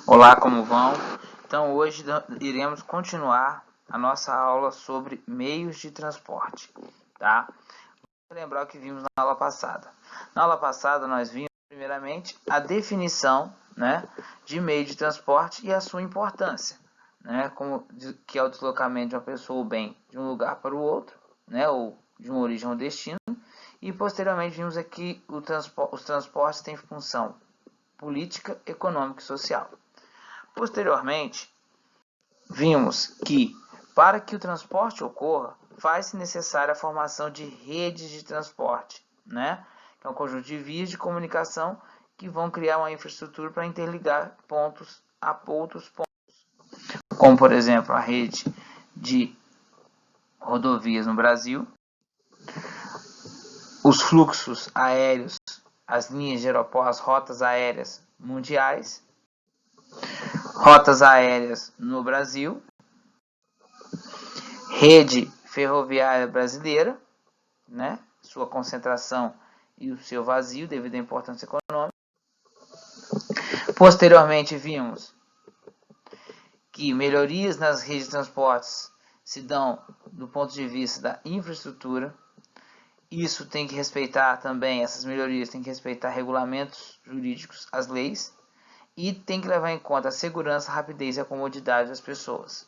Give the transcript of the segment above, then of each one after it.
Olá, como vão? Então, hoje iremos continuar a nossa aula sobre meios de transporte, tá? Vou lembrar o que vimos na aula passada. Na aula passada, nós vimos, primeiramente, a definição, de meio de transporte e a sua importância, que é o deslocamento de uma pessoa ou bem de um lugar para o outro, ou de uma origem ao destino. E, posteriormente, vimos aqui os transportes têm função política, econômica e social. Posteriormente, vimos que, para que o transporte ocorra, faz-se necessária a formação de redes de transporte, que é um conjunto de vias de comunicação que vão criar uma infraestrutura para interligar pontos a outros pontos, como, por exemplo, a rede de rodovias no Brasil, os fluxos aéreos, as linhas de aeroportos, as rotas aéreas mundiais, rotas aéreas no Brasil, rede ferroviária brasileira, sua concentração e o seu vazio devido à importância econômica. Posteriormente, vimos que melhorias nas redes de transportes se dão do ponto de vista da infraestrutura. Isso tem que respeitar também, essas melhorias tem que respeitar regulamentos jurídicos, as leis, e tem que levar em conta a segurança, a rapidez e a comodidade das pessoas.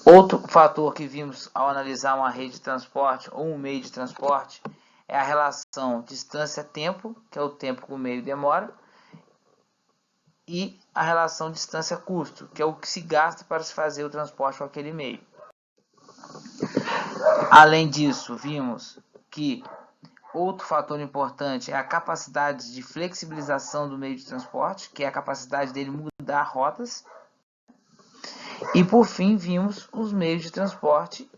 Outro fator que vimos ao analisar uma rede de transporte ou um meio de transporte é a relação distância-tempo, que é o tempo que o meio demora, e a relação distância-custo, que é o que se gasta para se fazer o transporte com aquele meio. Além disso, vimos que outro fator importante é a capacidade de flexibilização do meio de transporte, que é a capacidade dele mudar rotas. E por fim, vimos os meios de transporte,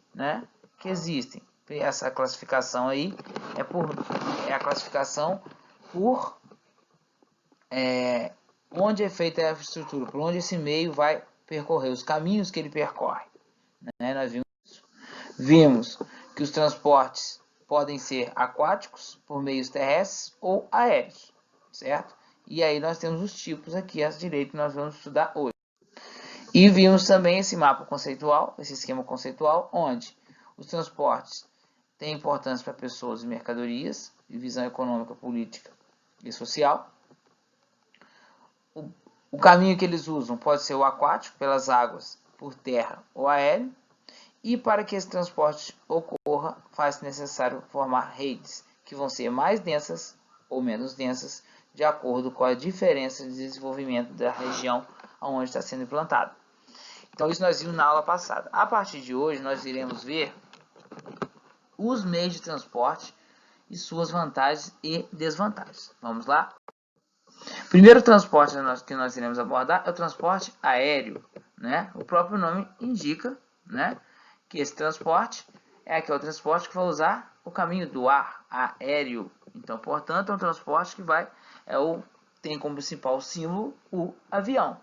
que existem. Essa classificação aí é a classificação por onde é feita a infraestrutura, por onde esse meio vai percorrer, os caminhos que ele percorre. Nós vimos que os transportes podem ser aquáticos, por meios terrestres ou aéreos, certo? E aí nós temos os tipos aqui à direita que nós vamos estudar hoje. E vimos também esse mapa conceitual, esse esquema conceitual, onde os transportes têm importância para pessoas e mercadorias, de visão econômica, política e social. O caminho que eles usam pode ser o aquático, pelas águas, por terra ou aéreo. E para que esse transporte ocorra, faz necessário formar redes que vão ser mais densas ou menos densas, de acordo com a diferença de desenvolvimento da região onde está sendo implantado. Então, isso nós vimos na aula passada. A partir de hoje, nós iremos ver os meios de transporte e suas vantagens e desvantagens. Vamos lá? Primeiro transporte que nós iremos abordar é o transporte aéreo. O próprio nome indica, que esse transporte é aquele transporte que vai usar o caminho do ar, aéreo. Então, portanto, é um transporte que tem como principal símbolo o avião.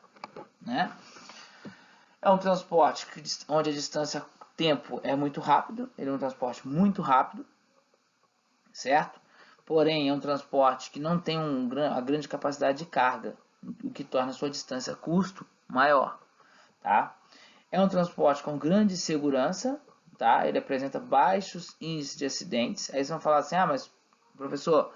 É um transporte onde a distância tempo é muito rápido, ele é um transporte muito rápido, certo? Porém, é um transporte que não tem a grande capacidade de carga, o que torna a sua distância custo maior, tá? É um transporte com grande segurança, tá? Ele apresenta baixos índices de acidentes. Aí vocês vão falar assim, mas professor,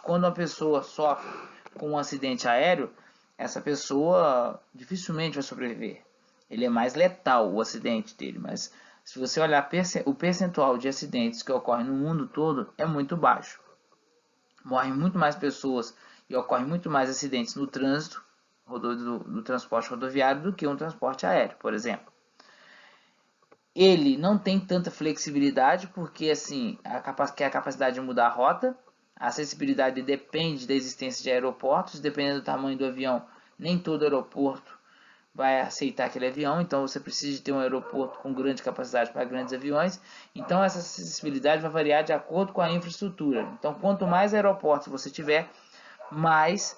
quando uma pessoa sofre com um acidente aéreo, essa pessoa dificilmente vai sobreviver. Ele é mais letal, o acidente dele, mas se você olhar o percentual de acidentes que ocorrem no mundo todo, é muito baixo. Morrem muito mais pessoas e ocorrem muito mais acidentes no trânsito do transporte rodoviário do que um transporte aéreo, por exemplo. Ele não tem tanta flexibilidade porque assim, a capacidade de mudar a rota, a acessibilidade depende da existência de aeroportos, dependendo do tamanho do avião, nem todo aeroporto vai aceitar aquele avião, então você precisa de ter um aeroporto com grande capacidade para grandes aviões, então essa acessibilidade vai variar de acordo com a infraestrutura. Então, quanto mais aeroportos você tiver, mais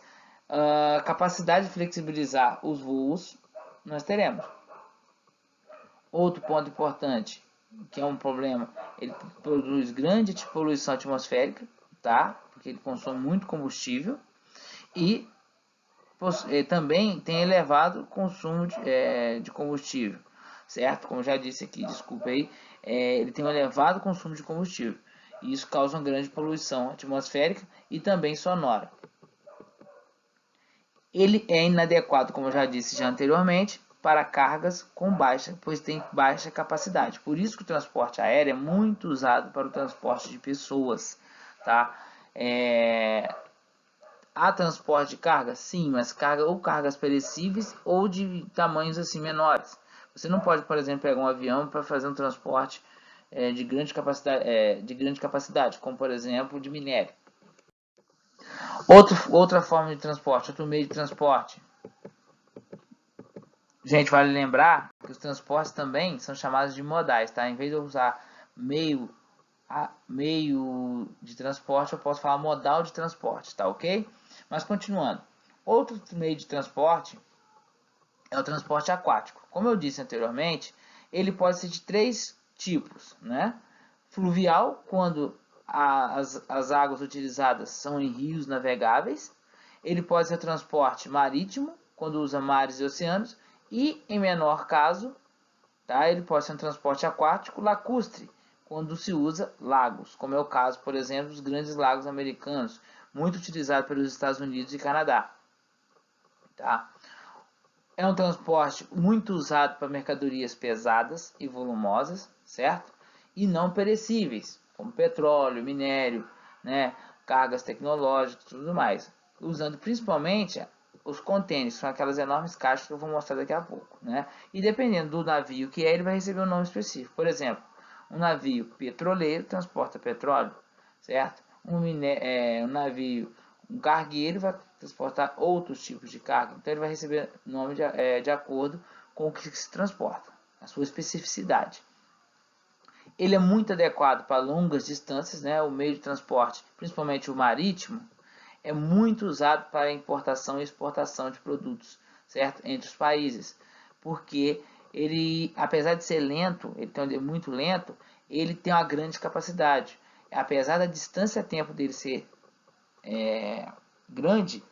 capacidade de flexibilizar os voos nós teremos. Outro ponto importante, que é um problema, ele produz grande poluição atmosférica, tá? Porque ele consome muito combustível e também tem elevado consumo de combustível, certo? Como já disse aqui, desculpa aí, ele tem um elevado consumo de combustível. E isso causa uma grande poluição atmosférica e também sonora. Ele é inadequado, como eu já disse já anteriormente, para cargas com baixa, pois tem baixa capacidade. Por isso que o transporte aéreo é muito usado para o transporte de pessoas, tá? Há transporte de carga? Sim, mas cargas perecíveis ou de tamanhos assim menores. Você não pode, por exemplo, pegar um avião para fazer um transporte de grande capacidade, como por exemplo de minério. Outra forma de transporte, outro meio de transporte. Gente, vale lembrar que os transportes também são chamados de modais, tá? Em vez de eu usar meio de transporte, eu posso falar modal de transporte, tá ok? Mas continuando, outro meio de transporte é o transporte aquático. Como eu disse anteriormente, ele pode ser de três tipos, né? Fluvial, quando as águas utilizadas são em rios navegáveis. Ele pode ser transporte marítimo, quando usa mares e oceanos. E, em menor caso, tá? Ele pode ser um transporte aquático lacustre, quando se usa lagos, como é o caso, por exemplo, dos grandes lagos americanos, muito utilizado pelos Estados Unidos e Canadá. Tá? É um transporte muito usado para mercadorias pesadas e volumosas, certo? E não perecíveis, como petróleo, minério, né? Cargas tecnológicas e tudo mais. Usando principalmente os contêineres, são aquelas enormes caixas que eu vou mostrar daqui a pouco, né? E dependendo do navio que é, ele vai receber um nome específico. Por exemplo, um navio petroleiro transporta petróleo, certo? Um navio, um cargueiro vai transportar outros tipos de carga, então ele vai receber nome de acordo com o que se transporta, a sua especificidade. Ele é muito adequado para longas distâncias, né? O meio de transporte, principalmente o marítimo, é muito usado para importação e exportação de produtos, certo? Entre os países, porque ele, apesar de ser lento, muito lento, ele tem uma grande capacidade. Apesar da distância-tempo dele ser grande,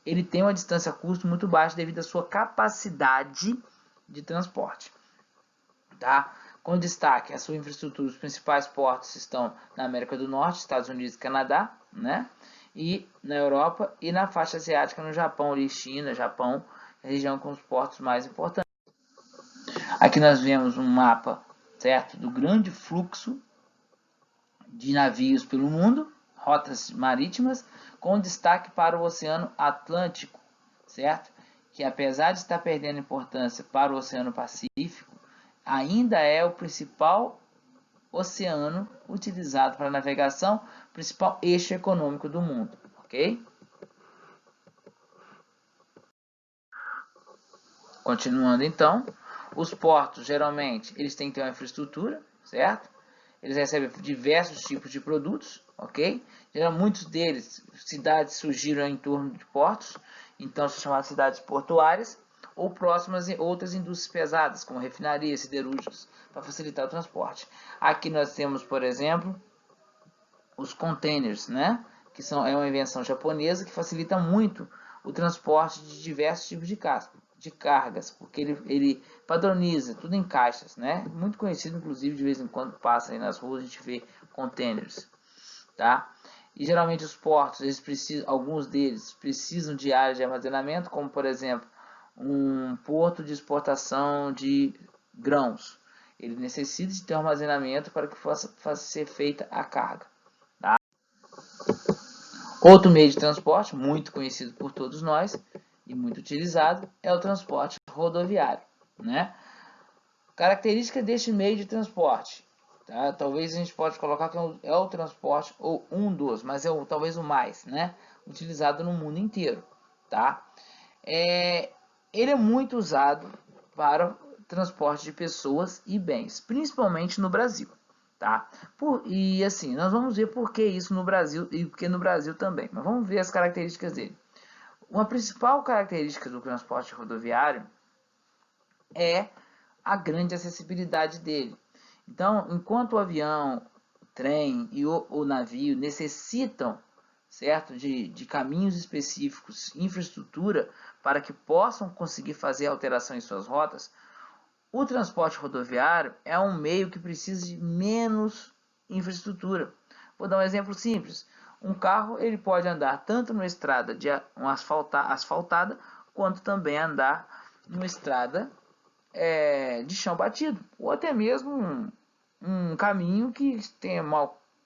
ele tem uma distância custo muito baixa devido à sua capacidade de transporte. Tá? Com destaque, a sua infraestrutura, os principais portos estão na América do Norte, Estados Unidos e Canadá, né? E na Europa e na faixa asiática, no Japão, ali, China, Japão, a região com os portos mais importantes. Aqui nós vemos um mapa, certo, do grande fluxo de navios pelo mundo, rotas marítimas, com destaque para o Oceano Atlântico, certo? Que apesar de estar perdendo importância para o Oceano Pacífico, ainda é o principal oceano utilizado para navegação, principal eixo econômico do mundo, ok? Continuando então, os portos geralmente eles têm que ter uma infraestrutura, certo? Eles recebem diversos tipos de produtos, ok? Muitos deles, cidades surgiram em torno de portos, então são chamadas cidades portuárias, ou próximas em outras indústrias pesadas, como refinarias, siderúrgicas, para facilitar o transporte. Aqui nós temos, por exemplo, os containers, né? Que é uma invenção japonesa que facilita muito o transporte de diversos tipos de cargas, porque ele padroniza tudo em caixas, né? Muito conhecido, inclusive, de vez em quando passa aí nas ruas, a gente vê containers, tá? E geralmente os portos, alguns deles precisam de áreas de armazenamento, como por exemplo, um porto de exportação de grãos. Ele necessita de ter um armazenamento para que possa ser feita a carga. Tá? Outro meio de transporte, muito conhecido por todos nós e muito utilizado, é o transporte rodoviário. Né? Característica deste meio de transporte. Tá? Talvez a gente pode colocar que é o transporte, ou um dos, mas talvez o mais, né? Utilizado no mundo inteiro. Tá? Ele é muito usado para transporte de pessoas e bens, principalmente no Brasil. Tá? E assim, nós vamos ver por que isso no Brasil e por que no Brasil também. Mas vamos ver as características dele. Uma principal característica do transporte rodoviário é a grande acessibilidade dele. Então, enquanto o avião, o trem e o navio necessitam, certo? De caminhos específicos, infraestrutura, para que possam conseguir fazer alteração em suas rotas, o transporte rodoviário é um meio que precisa de menos infraestrutura. Vou dar um exemplo simples. Um carro ele pode andar tanto numa estrada asfaltada, quanto também andar numa estrada de chão batido, ou até mesmo um caminho que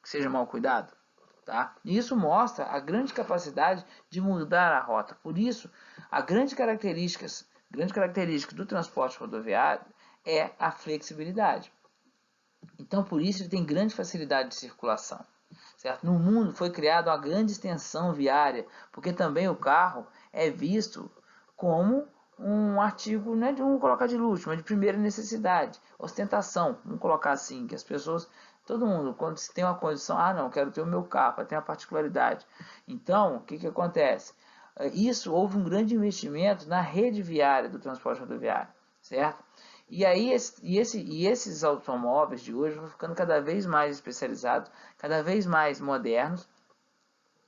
seja mal cuidado. Tá? Isso mostra a grande capacidade de mudar a rota. Por isso, a grande característica do transporte rodoviário é a flexibilidade. Então, por isso, ele tem grande facilidade de circulação. Certo? No mundo foi criada uma grande extensão viária, porque também o carro é visto como um artigo, né, vamos colocar de luxo, mas de primeira necessidade, ostentação, vamos colocar assim, que as pessoas, todo mundo, quando se tem uma condição, não, quero ter o meu carro, para ter uma particularidade. Então, o que acontece? Isso, houve um grande investimento na rede viária do transporte rodoviário, certo? E aí esses automóveis de hoje vão ficando cada vez mais especializados, cada vez mais modernos,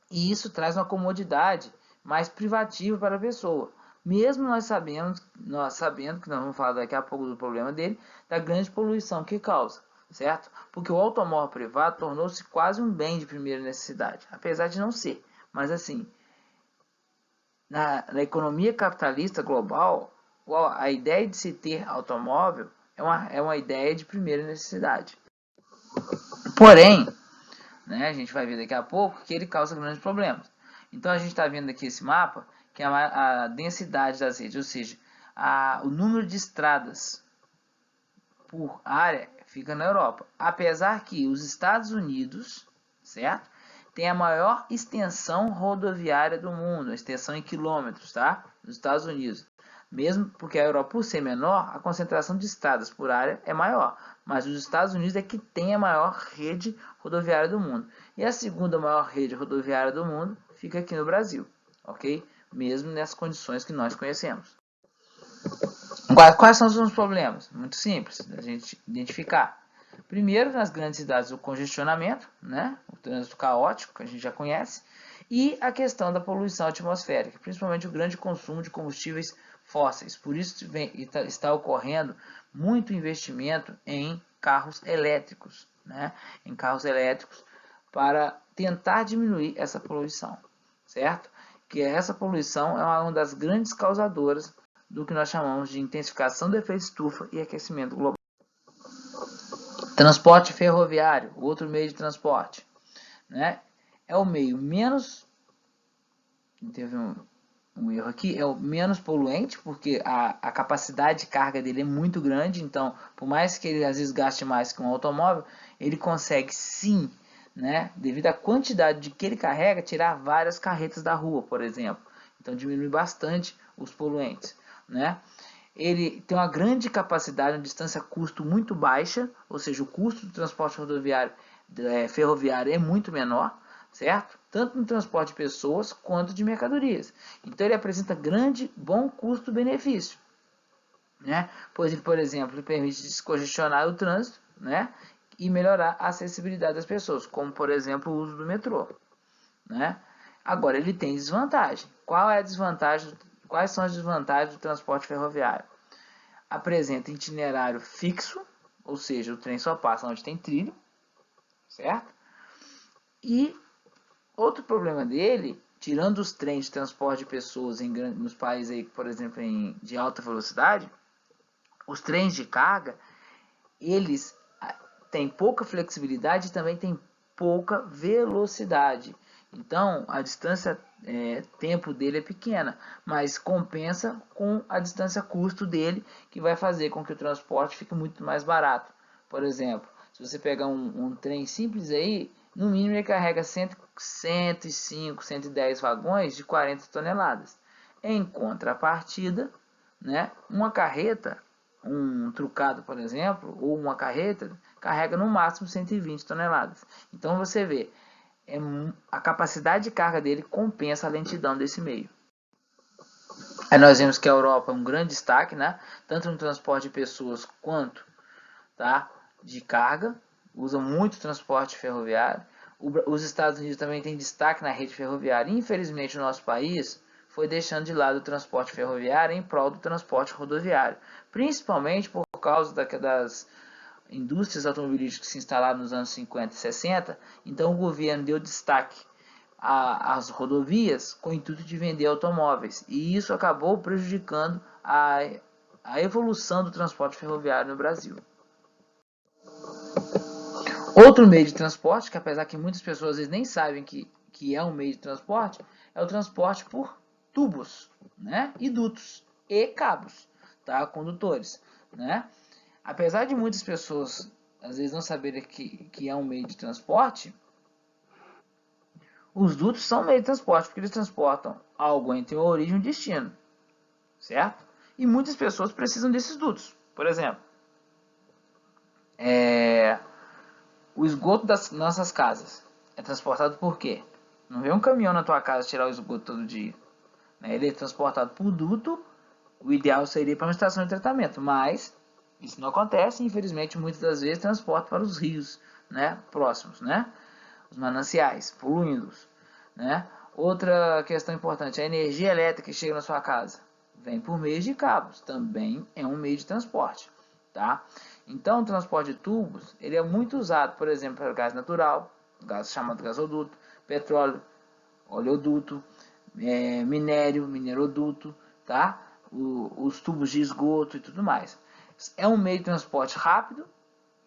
e isso traz uma comodidade mais privativa para a pessoa. Mesmo nós sabendo que nós vamos falar daqui a pouco do problema dele, da grande poluição que causa, certo? Porque o automóvel privado tornou-se quase um bem de primeira necessidade, apesar de não ser. Mas assim, na economia capitalista global, a ideia de se ter automóvel é uma ideia de primeira necessidade. Porém, né, a gente vai ver daqui a pouco que ele causa grandes problemas. Então a gente está vendo aqui esse mapa, que é a densidade das redes, ou seja, o número de estradas por área fica na Europa. Apesar que os Estados Unidos, certo? Tem a maior extensão rodoviária do mundo, extensão em quilômetros, tá? Nos Estados Unidos. Mesmo porque a Europa, por ser menor, a concentração de estradas por área é maior. Mas os Estados Unidos é que tem a maior rede rodoviária do mundo. E a segunda maior rede rodoviária do mundo fica aqui no Brasil, ok? Mesmo nessas condições que nós conhecemos. Quais são os problemas? Muito simples a gente identificar. Primeiro, nas grandes cidades, o congestionamento, né? O trânsito caótico, que a gente já conhece, e a questão da poluição atmosférica, principalmente o grande consumo de combustíveis fósseis. Por isso está ocorrendo muito investimento em carros elétricos, né? Em carros elétricos para tentar diminuir essa poluição, certo? Que essa poluição é uma das grandes causadoras do que nós chamamos de intensificação do efeito estufa e aquecimento global. Transporte ferroviário, outro meio de transporte, né? É o meio menos, teve um erro aqui, é o menos poluente, porque a capacidade de carga dele é muito grande, então, por mais que ele às vezes gaste mais que um automóvel, ele consegue sim, né, devido à quantidade de que ele carrega, tirar várias carretas da rua, por exemplo. Então diminui bastante os poluentes, né? Ele tem uma grande capacidade, uma distância custo muito baixa, ou seja, o custo do transporte rodoviário ferroviário é muito menor, certo? Tanto no transporte de pessoas quanto de mercadorias. Então ele apresenta bom custo-benefício, né? Pois ele, por exemplo, ele permite descongestionar o trânsito, né? E melhorar a acessibilidade das pessoas, como por exemplo o uso do metrô, né? Agora ele tem desvantagem. Qual é a desvantagem? Quais são as desvantagens do transporte ferroviário? Apresenta itinerário fixo, ou seja, o trem só passa onde tem trilho, certo? E outro problema dele, tirando os trens de transporte de pessoas nos países aí, por exemplo, de alta velocidade, os trens de carga, eles têm pouca flexibilidade e também têm pouca velocidade. Então, a distância tempo dele é pequena, mas compensa com a distância custo dele, que vai fazer com que o transporte fique muito mais barato. Por exemplo, se você pegar um trem simples aí, no mínimo ele carrega 105, 110 vagões de 40 toneladas. Em contrapartida, né, uma carreta, um trucado, por exemplo, ou uma carreta, carrega no máximo 120 toneladas. Então você vê, a capacidade de carga dele compensa a lentidão desse meio. Aí nós vemos que a Europa é um grande destaque, né? Tanto no transporte de pessoas quanto, tá, de carga. Usa muito transporte ferroviário. Os Estados Unidos também têm destaque na rede ferroviária. Infelizmente, o nosso país foi deixando de lado o transporte ferroviário em prol do transporte rodoviário, principalmente por causa das indústrias automobilísticas que se instalaram nos anos 50 e 60. Então, o governo deu destaque às rodovias com o intuito de vender automóveis, e isso acabou prejudicando a evolução do transporte ferroviário no Brasil. Outro meio de transporte, que apesar que muitas pessoas às vezes nem sabem que é um meio de transporte, é o transporte por tubos, né? E dutos e cabos, tá? Condutores, né? Apesar de muitas pessoas às vezes não saberem que é um meio de transporte, os dutos são meio de transporte, porque eles transportam algo entre uma origem e um destino, certo? E muitas pessoas precisam desses dutos. Por exemplo, o esgoto das nossas casas é transportado por quê? Não vem um caminhão na tua casa tirar o esgoto todo dia. Ele é transportado por duto. O ideal seria para uma estação de tratamento, mas isso não acontece. Infelizmente, muitas das vezes transporta para os rios, né, próximos, né, os mananciais, poluindo-os, né. Outra questão importante: a energia elétrica que chega na sua casa vem por meio de cabos, também é um meio de transporte, tá? Então, o transporte de tubos ele é muito usado, por exemplo, para gás natural, gás chamado gasoduto, petróleo, oleoduto, mineroduto, tá? Os tubos de esgoto e tudo mais. É um meio de transporte rápido,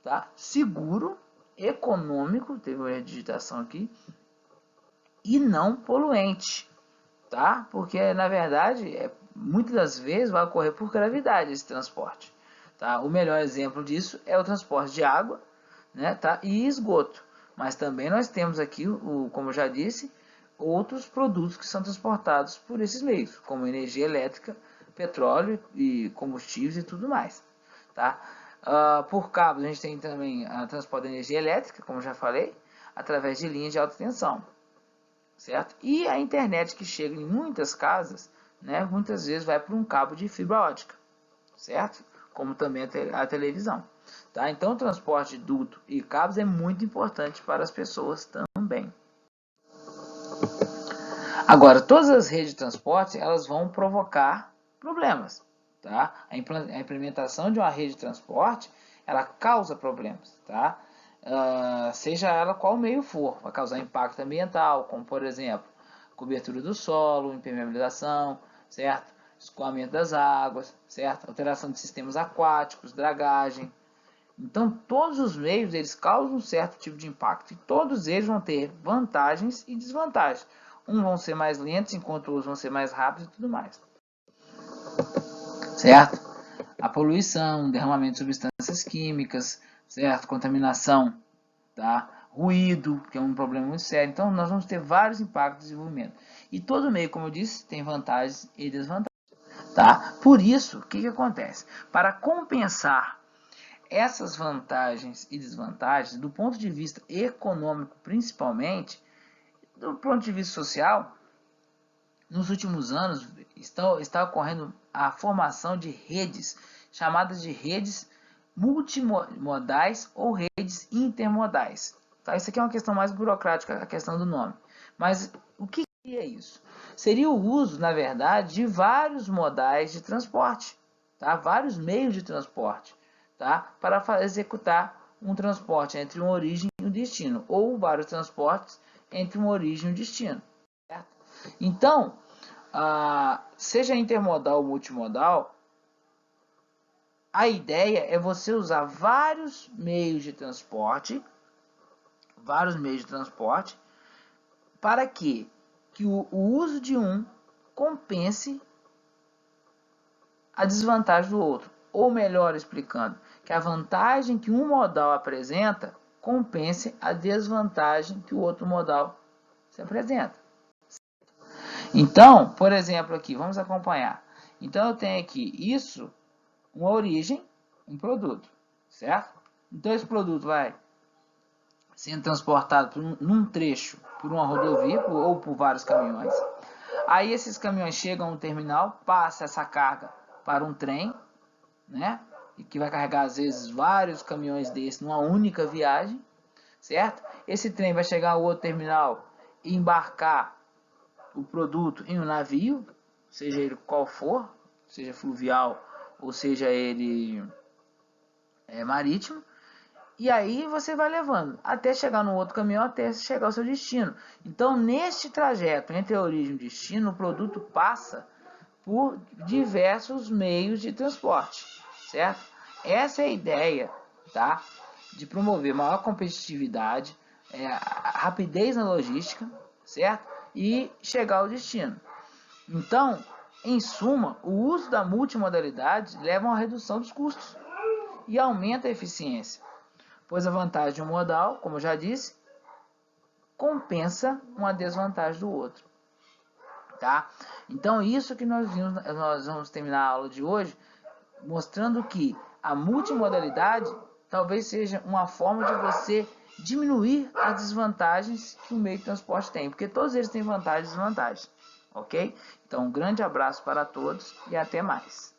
tá? Seguro, econômico, teve uma digitação aqui, e não poluente, tá? Porque na verdade, muitas das vezes vai ocorrer por gravidade esse transporte, tá? O melhor exemplo disso é o transporte de água, né, tá? E esgoto. Mas também nós temos aqui, como eu já disse, outros produtos que são transportados por esses meios, como energia elétrica, petróleo e combustíveis e tudo mais, tá? Por cabos a gente tem também a transporte de energia elétrica, como eu já falei, através de linhas de alta tensão, certo? E a internet que chega em muitas casas, né, muitas vezes vai por um cabo de fibra ótica, certo? Como também a televisão, tá? Então o transporte de duto e cabos é muito importante para as pessoas também. Agora, todas as redes de transporte elas vão provocar problemas, tá? A implementação de uma rede de transporte ela causa problemas, tá? Seja ela qual meio for, vai causar impacto ambiental, como por exemplo, cobertura do solo, impermeabilização, certo? Escoamento das águas, certo? Alteração de sistemas aquáticos, dragagem. Então, todos os meios eles causam um certo tipo de impacto e todos eles vão ter vantagens e desvantagens. Uns vão ser mais lentos, enquanto outros vão ser mais rápidos e tudo mais. Certo? A poluição, derramamento de substâncias químicas, certo? Contaminação, tá? Ruído, que é um problema muito sério. Então, nós vamos ter vários impactos de desenvolvimento. E todo meio, como eu disse, tem vantagens e desvantagens. Tá? Por isso, o que acontece? Para compensar essas vantagens e desvantagens, do ponto de vista econômico principalmente, do ponto de vista social, nos últimos anos está ocorrendo a formação de redes, chamadas de redes multimodais ou redes intermodais. Tá? Isso aqui é uma questão mais burocrática, a questão do nome. Mas o que é isso? Seria o uso, na verdade, de vários modais de transporte, tá? Vários meios de transporte, tá? Para executar um transporte entre uma origem e um destino, ou vários transportes entre uma origem e um destino. Certo? Então, seja intermodal ou multimodal, a ideia é você usar vários meios de transporte, para que o uso de um compense a desvantagem do outro. Ou melhor explicando, que a vantagem que um modal apresenta compense a desvantagem que o outro modal se apresenta. Então, por exemplo, aqui, vamos acompanhar. Então, eu tenho aqui isso, uma origem, um produto, certo? Então, esse produto vai sendo transportado num trecho por uma rodovia ou por vários caminhões. Aí, esses caminhões chegam no terminal, passa essa carga para um trem, né? E que vai carregar, às vezes, vários caminhões desses numa única viagem, certo? Esse trem vai chegar ao outro terminal e embarcar o produto em um navio, seja ele qual for, seja fluvial ou seja ele marítimo, e aí você vai levando até chegar no outro caminhão, até chegar ao seu destino. Então, neste trajeto entre a origem e o destino, o produto passa por diversos meios de transporte, certo? Essa é a ideia, tá? De promover maior competitividade, rapidez na logística, certo? E chegar ao destino. Então, em suma, o uso da multimodalidade leva a uma redução dos custos e aumenta a eficiência, pois a vantagem de um modal, como eu já disse, compensa uma desvantagem do outro. Tá? Então, isso que nós vamos terminar a aula de hoje, mostrando que a multimodalidade talvez seja uma forma de você diminuir as desvantagens que o meio de transporte tem, porque todos eles têm vantagens e desvantagens, ok? Então, um grande abraço para todos e até mais.